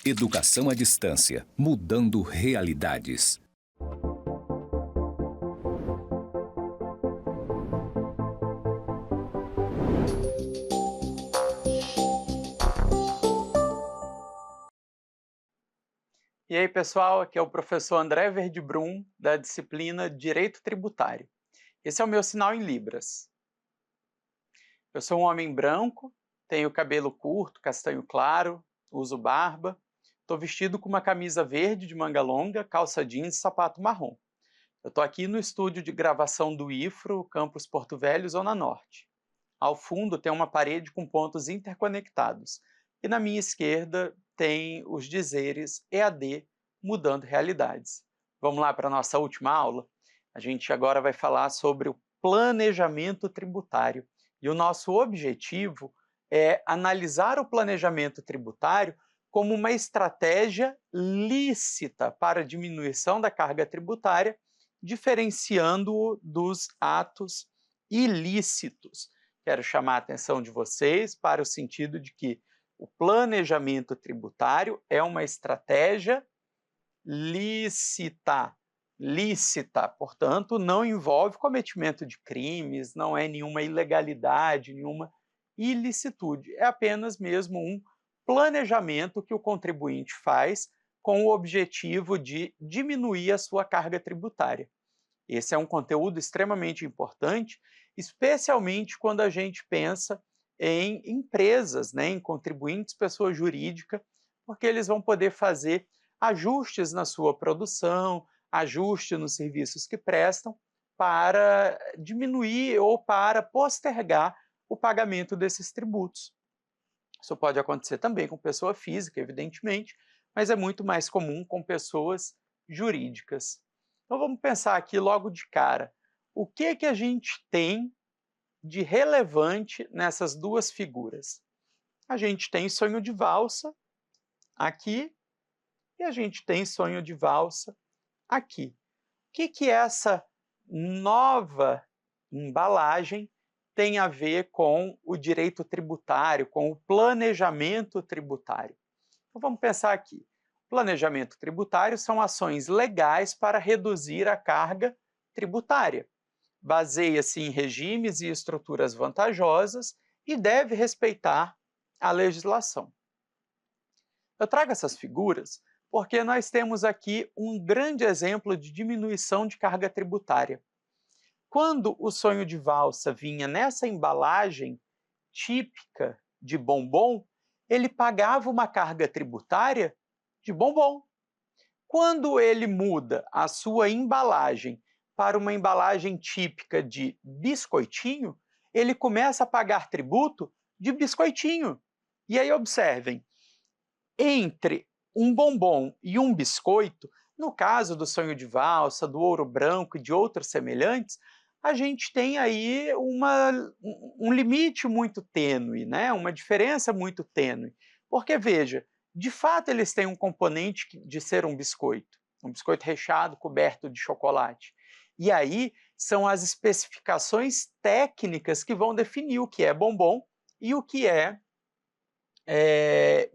Educação à distância, mudando realidades. E aí, pessoal, aqui é o professor André Verdibrum, da disciplina Direito Tributário. Esse é o meu sinal em Libras. Eu sou um homem branco, tenho cabelo curto, castanho claro, uso barba, estou vestido com uma camisa verde de manga longa, calça jeans e sapato marrom. Eu estou aqui no estúdio de gravação do IFRO, campus Porto Velho, Zona Norte. Ao fundo tem uma parede com pontos interconectados. E na minha esquerda tem os dizeres EAD mudando realidades. Vamos lá para a nossa última aula? A gente agora vai falar sobre o planejamento tributário. E o nosso objetivo é analisar o planejamento tributário como uma estratégia lícita para a diminuição da carga tributária, diferenciando-o dos atos ilícitos. Quero chamar a atenção de vocês para o sentido de que o planejamento tributário é uma estratégia lícita. Lícita, portanto, não envolve cometimento de crimes, não é nenhuma ilegalidade, nenhuma ilicitude. É apenas mesmo um planejamento que o contribuinte faz com o objetivo de diminuir a sua carga tributária. Esse é um conteúdo extremamente importante, especialmente quando a gente pensa em empresas, em contribuintes, pessoa jurídica, porque eles vão poder fazer ajustes na sua produção, ajuste nos serviços que prestam, para diminuir ou para postergar o pagamento desses tributos. Isso pode acontecer também com pessoa física, evidentemente, mas é muito mais comum com pessoas jurídicas. Então vamos pensar aqui logo de cara, o que a gente tem de relevante nessas duas figuras? A gente tem sonho de valsa aqui e a gente tem sonho de valsa aqui. O que essa nova embalagem tem a ver com o direito tributário, com o planejamento tributário? Então vamos pensar aqui. Planejamento tributário são ações legais para reduzir a carga tributária. Baseia-se em regimes e estruturas vantajosas e deve respeitar a legislação. Eu trago essas figuras porque nós temos aqui um grande exemplo de diminuição de carga tributária. Quando o sonho de valsa vinha nessa embalagem típica de bombom, ele pagava uma carga tributária de bombom. Quando ele muda a sua embalagem para uma embalagem típica de biscoitinho, ele começa a pagar tributo de biscoitinho. E aí observem, entre um bombom e um biscoito, no caso do sonho de valsa, do ouro branco e de outros semelhantes, a gente tem aí um limite muito tênue, uma diferença muito tênue. Porque, veja, de fato eles têm um componente de ser um biscoito recheado, coberto de chocolate. E aí são as especificações técnicas que vão definir o que é bombom e o que é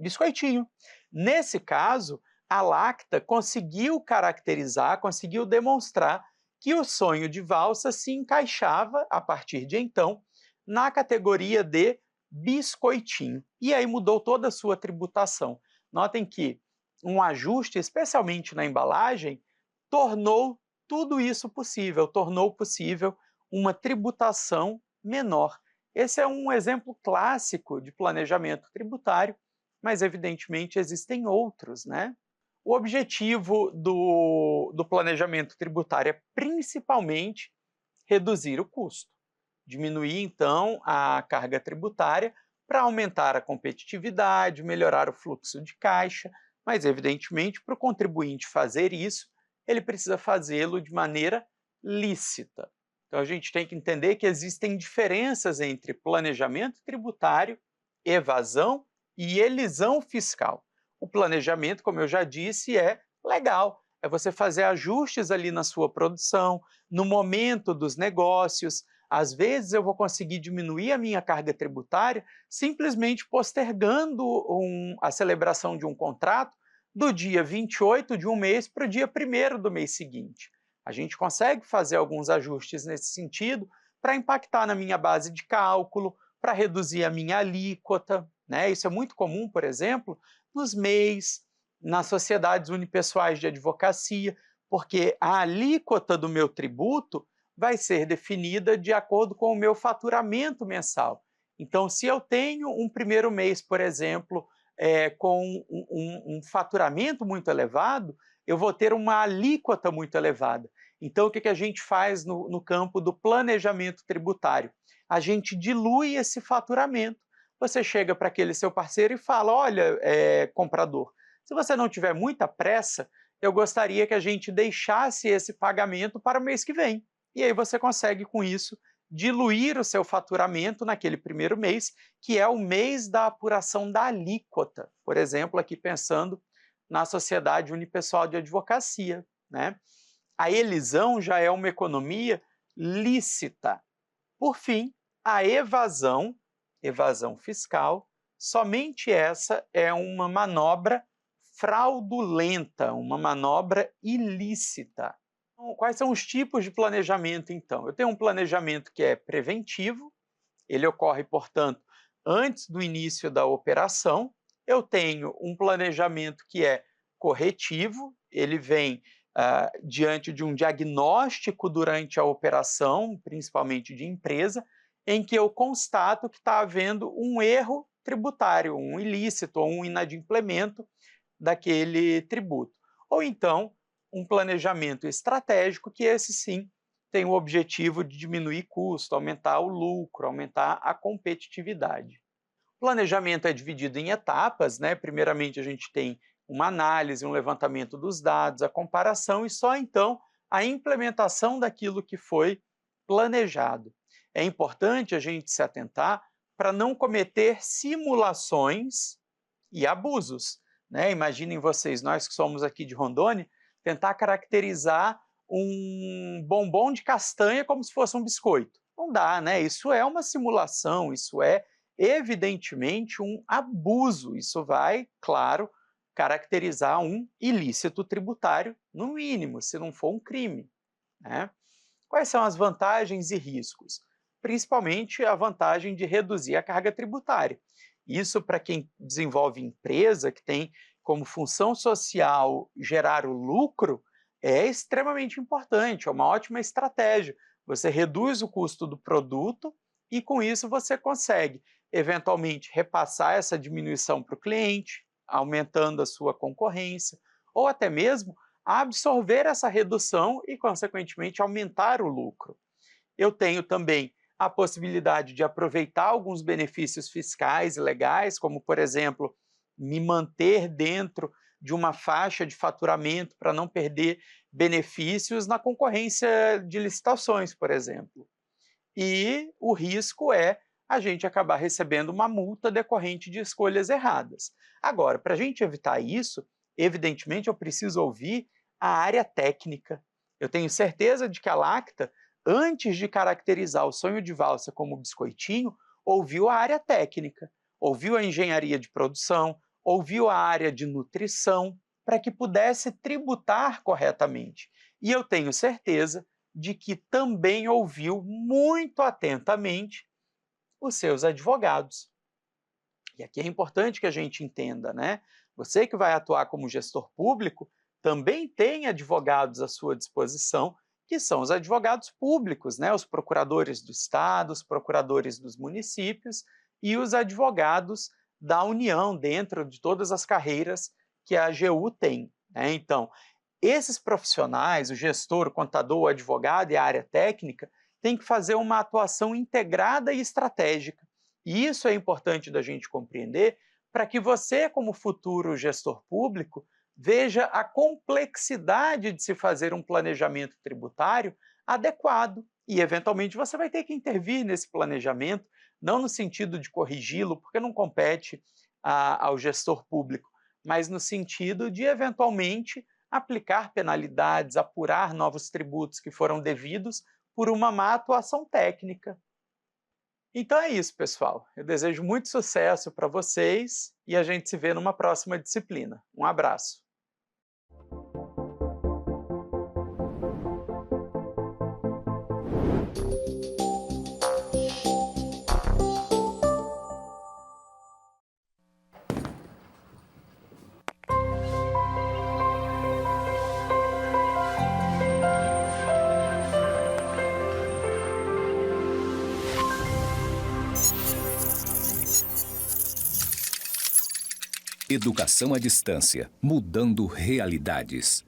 biscoitinho. Nesse caso, a Lacta conseguiu caracterizar, conseguiu demonstrar que o sonho de valsa se encaixava, a partir de então, na categoria de biscoitinho. E aí mudou toda a sua tributação. Notem que um ajuste, especialmente na embalagem, tornou tudo isso possível, tornou possível uma tributação menor. Esse é um exemplo clássico de planejamento tributário, mas evidentemente existem outros, O objetivo do planejamento tributário é principalmente reduzir o custo, diminuir então a carga tributária para aumentar a competitividade, melhorar o fluxo de caixa, mas evidentemente para o contribuinte fazer isso, ele precisa fazê-lo de maneira lícita. Então a gente tem que entender que existem diferenças entre planejamento tributário, evasão e elisão fiscal. O planejamento, como eu já disse, é legal, é você fazer ajustes ali na sua produção, no momento dos negócios, Às vezes eu vou conseguir diminuir a minha carga tributária simplesmente postergando a celebração de um contrato do dia 28 de um mês para o dia 1º do mês seguinte. A gente consegue fazer alguns ajustes nesse sentido para impactar na minha base de cálculo, para reduzir a minha alíquota, né? Isso é muito comum, por exemplo, nos MEIs, nas sociedades unipessoais de advocacia, porque a alíquota do meu tributo vai ser definida de acordo com o meu faturamento mensal. Então, se eu tenho um primeiro mês, por exemplo, com um faturamento muito elevado, eu vou ter uma alíquota muito elevada. Então, o que a gente faz no campo do planejamento tributário? A gente dilui esse faturamento. Você chega para aquele seu parceiro e fala: olha, comprador, se você não tiver muita pressa, eu gostaria que a gente deixasse esse pagamento para o mês que vem. E aí você consegue, com isso, diluir o seu faturamento naquele primeiro mês, que é o mês da apuração da alíquota. Por exemplo, aqui pensando na sociedade unipessoal de advocacia, né? A elisão já é uma economia lícita. Por fim, a evasão fiscal, somente essa é uma manobra fraudulenta, uma manobra ilícita. Então, quais são os tipos de planejamento, então? Eu tenho um planejamento que é preventivo, ele ocorre, portanto, antes do início da operação. Eu tenho um planejamento que é corretivo, ele vem diante de um diagnóstico durante a operação, principalmente de empresa, em que eu constato que está havendo um erro tributário, um ilícito ou um inadimplemento daquele tributo. Ou então, um planejamento estratégico, que esse sim tem o objetivo de diminuir custo, aumentar o lucro, aumentar a competitividade. O planejamento é dividido em etapas, né? Primeiramente a gente tem uma análise, um levantamento dos dados, a comparação e só então a implementação daquilo que foi planejado. É importante a gente se atentar para não cometer simulações e abusos, né? Imaginem vocês, nós que somos aqui de Rondônia, tentar caracterizar um bombom de castanha como se fosse um biscoito. Não dá, né? Isso é uma simulação, isso é evidentemente um abuso. Isso vai, claro, caracterizar um ilícito tributário, no mínimo, se não for um crime, né? Quais são as vantagens e riscos? Principalmente a vantagem de reduzir a carga tributária. Isso para quem desenvolve empresa, que tem como função social gerar o lucro, é extremamente importante, é uma ótima estratégia. Você reduz o custo do produto e, com isso, você consegue, eventualmente, repassar essa diminuição para o cliente, aumentando a sua concorrência, ou até mesmo absorver essa redução e, consequentemente, aumentar o lucro. Eu tenho também a possibilidade de aproveitar alguns benefícios fiscais e legais, como, por exemplo, me manter dentro de uma faixa de faturamento para não perder benefícios na concorrência de licitações, por exemplo. E o risco é a gente acabar recebendo uma multa decorrente de escolhas erradas. Agora, para a gente evitar isso, evidentemente eu preciso ouvir a área técnica. Eu tenho certeza de que a Lacta, antes de caracterizar o sonho de valsa como biscoitinho, ouviu a área técnica, ouviu a engenharia de produção, ouviu a área de nutrição, para que pudesse tributar corretamente. E eu tenho certeza de que também ouviu muito atentamente os seus advogados. E aqui é importante que a gente entenda, né? Você que vai atuar como gestor público também tem advogados à sua disposição, que são os advogados públicos, né? Os procuradores do Estado, os procuradores dos municípios e os advogados da União, dentro de todas as carreiras que a AGU tem, né? Então, esses profissionais, o gestor, o contador, o advogado e a área técnica, têm que fazer uma atuação integrada e estratégica. E isso é importante da gente compreender para que você, como futuro gestor público, veja a complexidade de se fazer um planejamento tributário adequado. E, eventualmente, você vai ter que intervir nesse planejamento, não no sentido de corrigi-lo, porque não compete ao gestor público, mas no sentido de, eventualmente, aplicar penalidades, apurar novos tributos que foram devidos por uma má atuação técnica. Então é isso, pessoal. Eu desejo muito sucesso para vocês e a gente se vê numa próxima disciplina. Um abraço. Educação à distância, mudando realidades.